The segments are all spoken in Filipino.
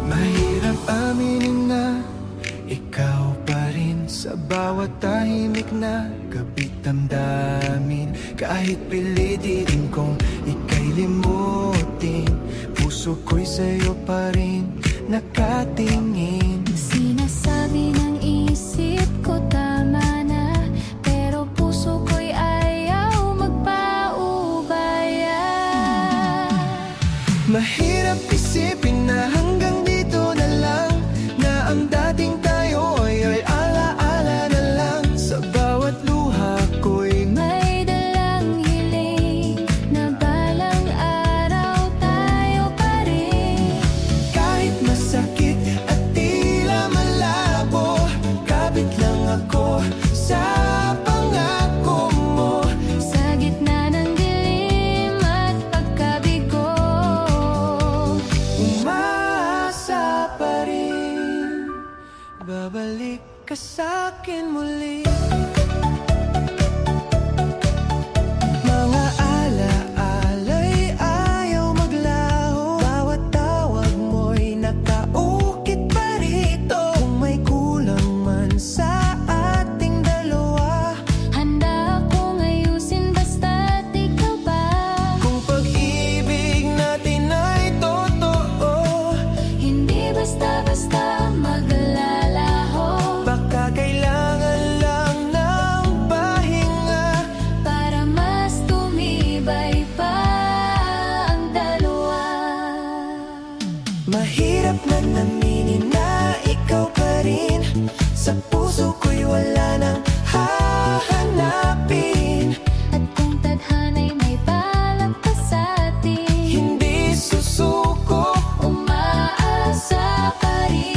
Mahirap aminin na ikaw pa rin sa bawat tahimik na gabit damdamin. Kahit pilitin kong ika'y limutin, puso ko'y sa'yo pa rin nakatingin. Sinasabi ng isip ko tama na, pero puso ko'y ayaw magpaubaya. Mahirap isipin na hanggang dito na lang, na ang dating tayo ay alaala na lang. Sa bawat luha ko'y May dalang hiling na balang araw tayo pa rin. kahit masakit at tila malabo, kapit lang ako sa pangako mo. Sa gitna ng dilim at pagkabigo, Umaasa pa rin, babalik ka sa'kin muli. Mga alaala'y ayaw maglaho, bawat tawag mo'y nakaukit pa rito. Kung may kulang man sa ating dalawa, handa akong ayusin basta't ikaw ba. kung pag-ibig natin ay totoo, Hindi basta-basta maglalaho, baka kailangan lang ng pahinga. para mas tumibay pa ang dalawa. Mahirap na naminin na ikaw pa rin, sa puso ko'y wala nang hahanapin. At kung tadhana'y may balak pa sa'tin, Hindi susuko, umaasa pa rin.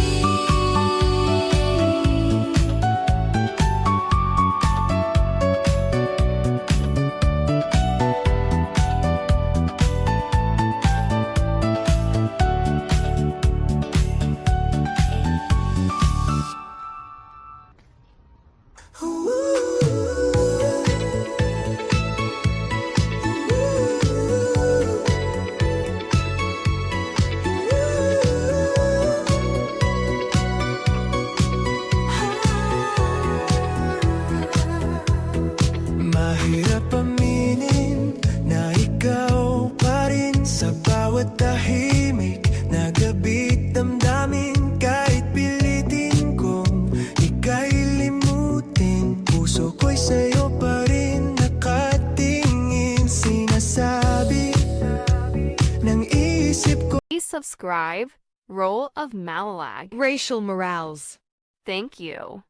Mahirap aminin na ikaw pa rin sa bawat tahimik na gabit damdamin. Kahit pilitin kong ika'y limutin, puso ko'y sa'yo pa rin nakatingin. Sinasabi ng isip ko. Please subscribe, Role of Malalag, Racial Morales. Thank you.